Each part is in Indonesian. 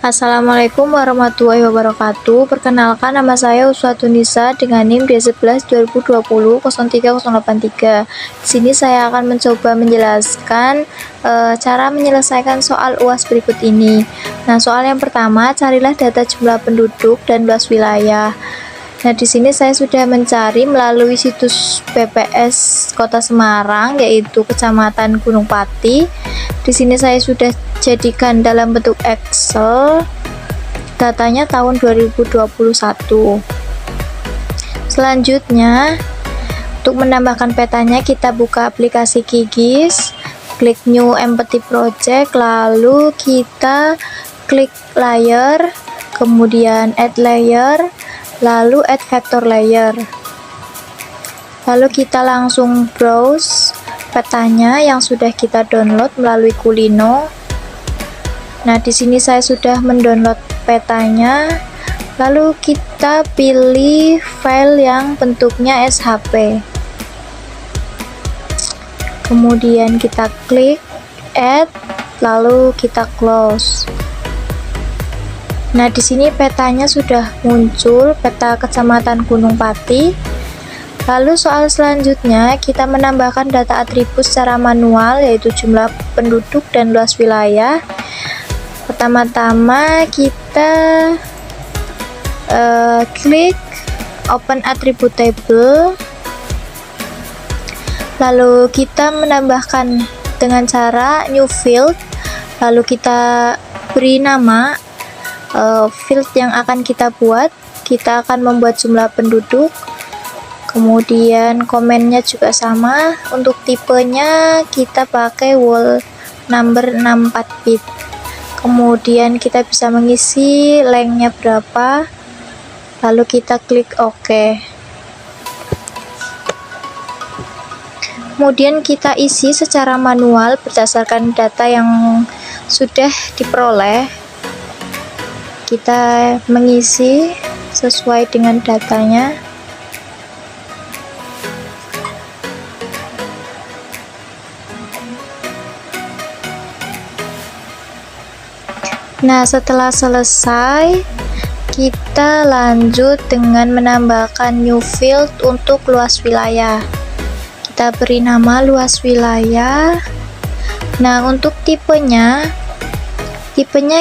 Assalamualaikum warahmatullahi wabarakatuh. Perkenalkan, nama saya Uswatun Nisa dengan NIM D11 2020 03083. Di sini saya akan mencoba menjelaskan cara menyelesaikan soal UAS berikut ini. Nah, soal yang pertama, carilah data jumlah penduduk dan luas wilayah. Nah, di sini saya sudah mencari melalui situs BPS Kota Semarang, yaitu Kecamatan Gunung Pati. Di sini saya sudah jadikan dalam bentuk Excel datanya tahun 2021. Selanjutnya, untuk menambahkan petanya kita buka aplikasi QGIS, klik New Empty Project, lalu kita klik Layer, kemudian Add Layer, lalu Add Vector Layer. Lalu kita langsung browse petanya yang sudah kita download melalui Kulino. Nah, di sini saya sudah mendownload petanya. Lalu kita pilih file yang bentuknya SHP. Kemudian kita klik Add, lalu kita close. Nah, di sini petanya sudah muncul, peta Kecamatan Gunung Pati. Lalu soal selanjutnya kita menambahkan data atribut secara manual, yaitu jumlah penduduk dan luas wilayah. Pertama-tama kita klik Open Attribute Table, lalu kita menambahkan dengan cara New Field, lalu kita beri nama field yang akan kita buat. Kita akan membuat jumlah penduduk. Kemudian komennya juga sama, untuk tipenya kita pakai wall number 64 bit. Kemudian kita bisa mengisi lengthnya berapa, lalu kita klik OK. Kemudian kita isi secara manual berdasarkan data yang sudah diperoleh. Kita mengisi sesuai dengan datanya. Nah, setelah selesai, kita lanjut dengan menambahkan new field untuk luas wilayah. Kita beri nama luas wilayah. Nah, untuk tipenya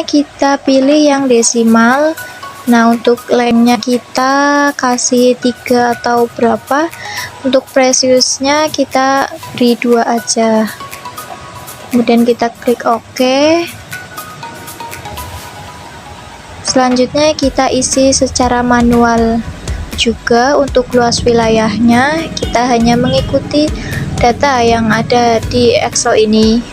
kita pilih yang desimal. Nah, untuk lengthnya kita kasih 3 atau berapa. Untuk preciousnya kita beri 2 aja. Kemudian kita klik OK. Selanjutnya kita isi secara manual juga untuk luas wilayahnya. Kita hanya mengikuti data yang ada di Excel ini.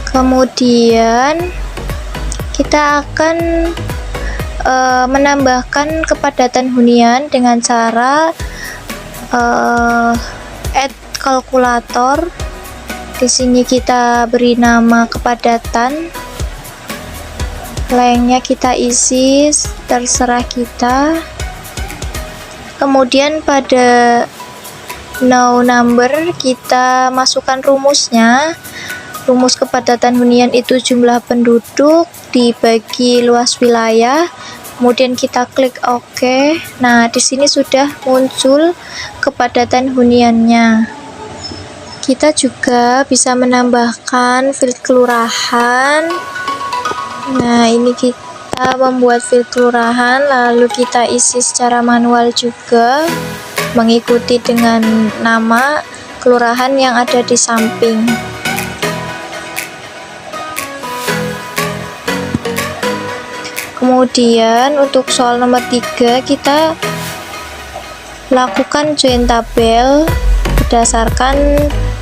Kemudian kita akan menambahkan kepadatan hunian dengan cara add kalkulator. Di sini kita beri nama kepadatan, lengthnya kita isi terserah kita. Kemudian pada no number kita masukkan rumusnya. Rumus kepadatan hunian itu jumlah penduduk dibagi luas wilayah. Kemudian kita klik OK. Nah, di sini sudah muncul kepadatan huniannya. Kita juga bisa menambahkan field kelurahan. Nah, ini kita membuat field kelurahan, lalu kita isi secara manual juga, mengikuti dengan nama kelurahan yang ada di samping. Kemudian untuk soal nomor 3 kita lakukan join tabel berdasarkan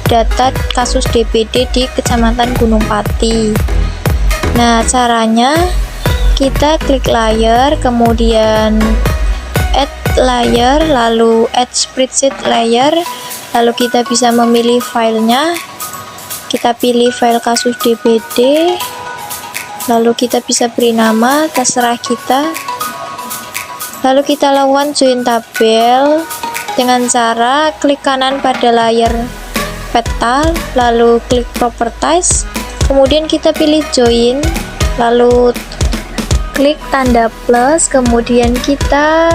data kasus DPD di Kecamatan Gunung Pati. Nah, caranya kita klik layer, kemudian add layer, lalu add spreadsheet layer, lalu kita bisa memilih filenya. Kita pilih file kasus DPD, lalu kita bisa beri nama, terserah kita. Lalu kita lakukan join tabel dengan cara klik kanan pada layar peta, lalu klik properties, kemudian kita pilih join, lalu klik tanda plus, kemudian kita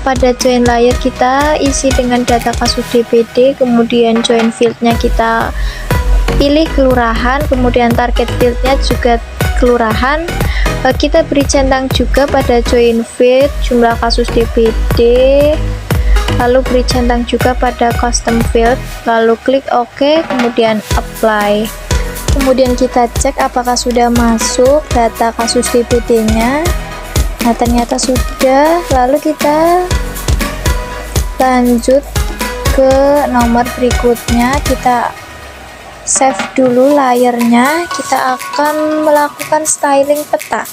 pada join layer kita isi dengan data kasus DPD, kemudian join fieldnya kita pilih kelurahan, kemudian target fieldnya juga kelurahan. Kita beri centang juga pada join field jumlah kasus DPD, lalu beri centang juga pada custom field, lalu klik OK, kemudian apply. Kemudian kita cek apakah sudah masuk data kasus DPD nya. Nah, ternyata sudah. Lalu kita lanjut ke nomor berikutnya, kita save dulu layarnya. Kita akan melakukan styling peta.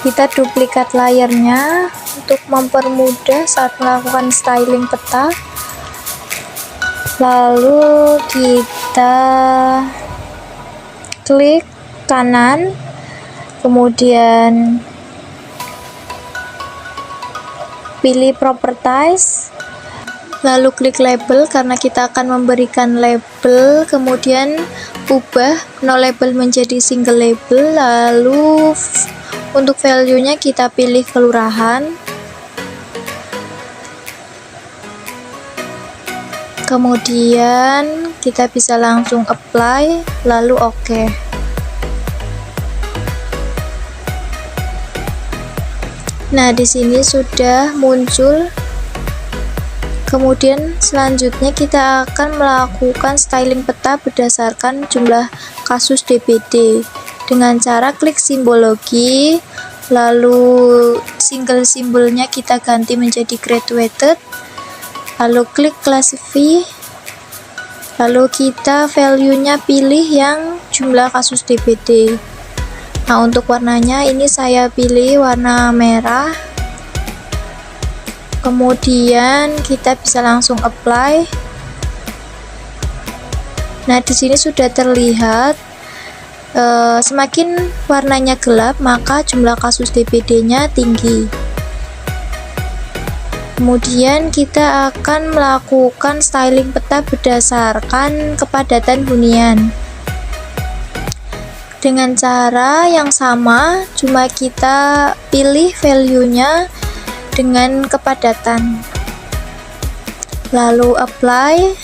Kita duplikat layarnya untuk mempermudah saat melakukan styling peta. Lalu kita klik kanan, kemudian pilih properties, lalu klik label karena kita akan memberikan label, kemudian ubah no label menjadi single label, lalu untuk value nya kita pilih kelurahan, kemudian kita bisa langsung apply, lalu OK. Nah, di sini sudah muncul. Kemudian selanjutnya kita akan melakukan styling peta berdasarkan jumlah kasus DPD dengan cara klik simbologi, lalu single simbolnya kita ganti menjadi graduated, lalu klik classify, lalu kita value nya pilih yang jumlah kasus DPD. Nah, untuk warnanya ini saya pilih warna merah, kemudian kita bisa langsung apply. Nah, di sini sudah terlihat semakin warnanya gelap maka jumlah kasus DPD nya tinggi. Kemudian kita akan melakukan styling peta berdasarkan kepadatan hunian dengan cara yang sama, cuma kita pilih value nya dengan kepadatan, lalu apply.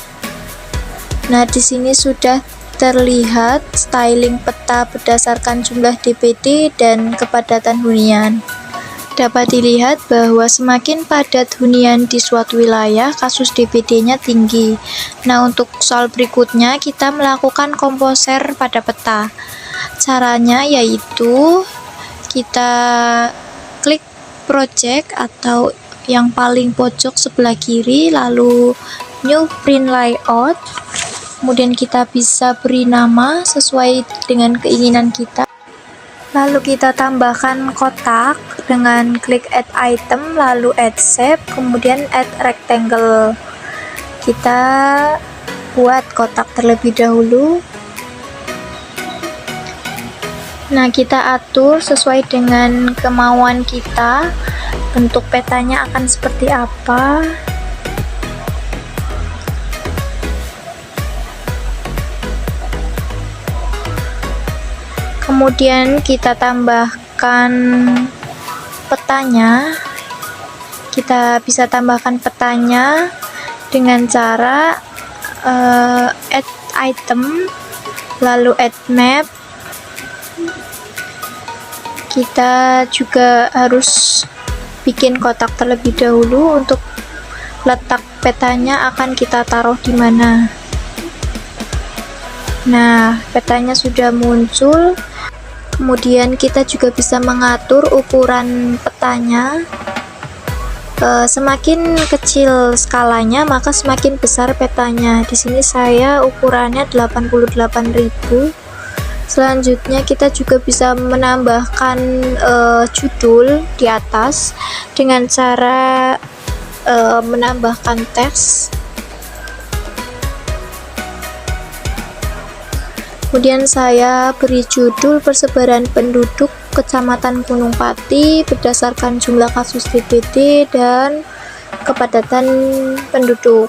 Nah, di sini sudah terlihat styling peta berdasarkan jumlah DPD dan kepadatan hunian. Dapat dilihat bahwa semakin padat hunian di suatu wilayah, kasus DPD-nya tinggi. Nah, untuk soal berikutnya kita melakukan komposer pada peta. Caranya yaitu kita klik project atau yang paling pojok sebelah kiri, lalu new print layout, kemudian kita bisa beri nama sesuai dengan keinginan kita, lalu kita tambahkan kotak dengan klik add item, lalu add shape, kemudian add rectangle. Kita buat kotak terlebih dahulu. Nah, kita atur sesuai dengan kemauan kita, bentuk petanya akan seperti apa. Kemudian kita tambahkan petanya. Kita bisa tambahkan petanya dengan cara add item, lalu add map. Kita juga harus bikin kotak terlebih dahulu untuk letak petanya akan kita taruh di mana. Nah, petanya sudah muncul. Kemudian kita juga bisa mengatur ukuran petanya. Semakin kecil skalanya maka semakin besar petanya. Di sini saya ukurannya 88.000. Selanjutnya kita juga bisa menambahkan judul di atas dengan cara menambahkan teks. Kemudian saya beri judul persebaran penduduk Kecamatan Gunung Pati berdasarkan jumlah kasus DBD dan kepadatan penduduk.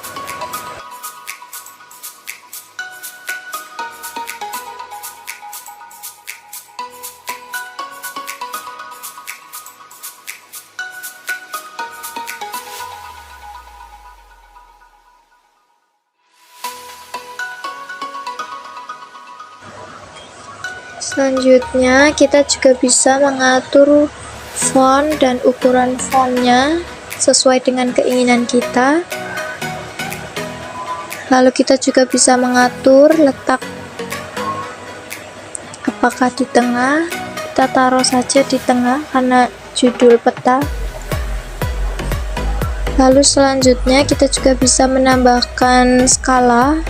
Selanjutnya, kita juga bisa mengatur font dan ukuran fontnya sesuai dengan keinginan kita. Lalu kita juga bisa mengatur letak, apakah di tengah. Kita taruh saja di tengah karena judul peta. Lalu selanjutnya kita juga bisa menambahkan skala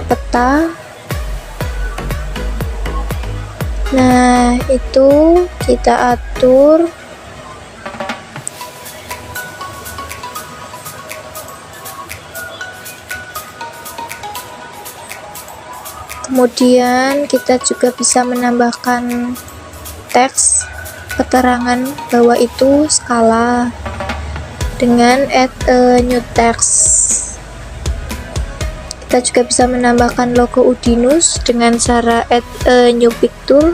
peta. Nah, itu kita atur. Kemudian kita juga bisa menambahkan teks keterangan bahwa itu skala dengan add a new text. Kita juga bisa menambahkan logo Udinus dengan cara add a new picture.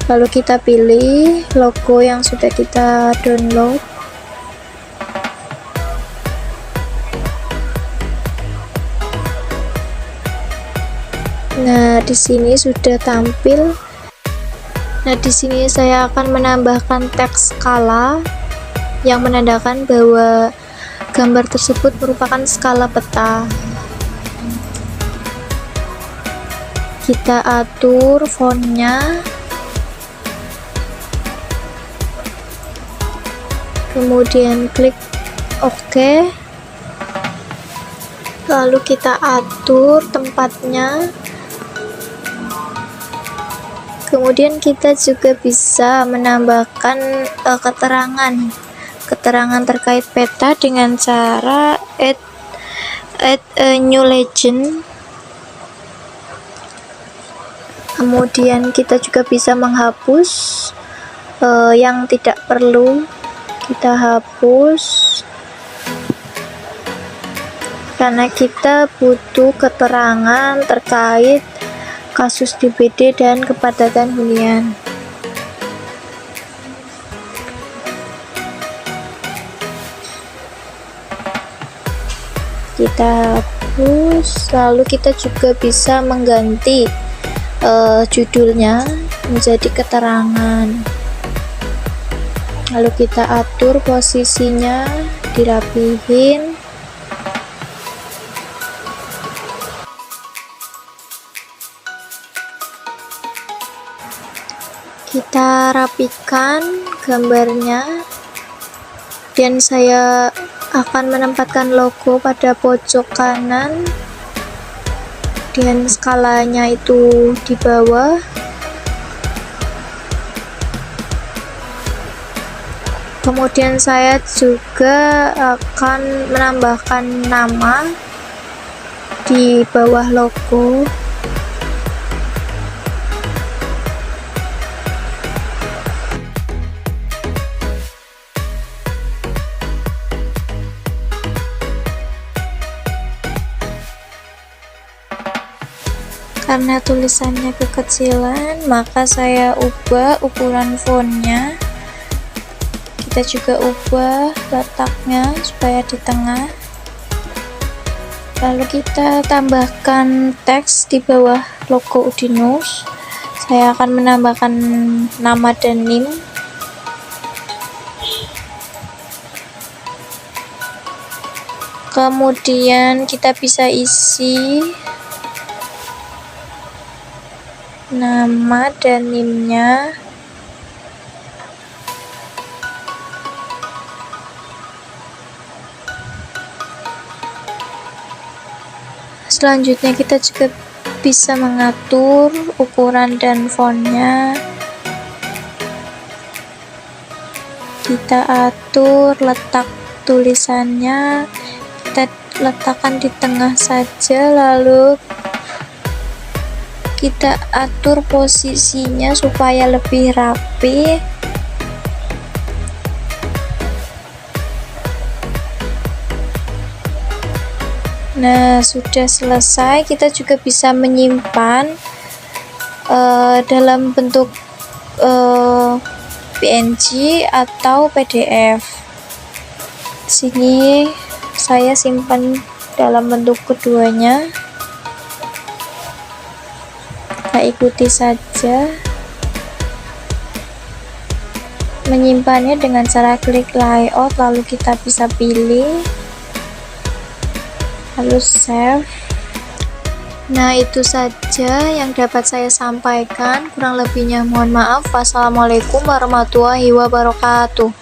Lalu kita pilih logo yang sudah kita download. Nah, di sini sudah tampil. Nah, di sini saya akan menambahkan teks skala yang menandakan bahwa gambar tersebut merupakan skala peta. Kita atur fontnya, kemudian klik OK, lalu kita atur tempatnya. Kemudian kita juga bisa menambahkan keterangan terkait peta dengan cara add a new legend. Kemudian kita juga bisa menghapus yang tidak perlu, kita hapus karena kita butuh keterangan terkait kasus DBD dan kepadatan hunian. Kita hapus, lalu kita juga bisa mengganti judulnya menjadi keterangan. Lalu kita atur posisinya, dirapihin. Kita rapikan gambarnya, dan saya akan menempatkan logo pada pojok kanan dan skalanya itu di bawah. Kemudian saya juga akan menambahkan nama di bawah logo. Karena tulisannya kekecilan, maka saya ubah ukuran fontnya. Kita juga ubah letaknya supaya di tengah. Lalu kita tambahkan teks di bawah logo Udinus. Saya akan menambahkan nama dan NIM. Kemudian kita bisa isi nama dan NIM-nya. Selanjutnya kita juga bisa mengatur ukuran dan fontnya. Kita atur letak tulisannya, kita letakkan di tengah saja, lalu kita atur posisinya supaya lebih rapi. Nah, sudah selesai. Kita juga bisa menyimpan dalam bentuk PNG atau PDF. Sini saya simpan dalam bentuk keduanya. Kita ikuti saja. Menyimpannya dengan cara klik layout, lalu kita bisa pilih, lalu save. Nah, itu saja yang dapat saya sampaikan. Kurang lebihnya mohon maaf. Wassalamualaikum warahmatullahi wabarakatuh.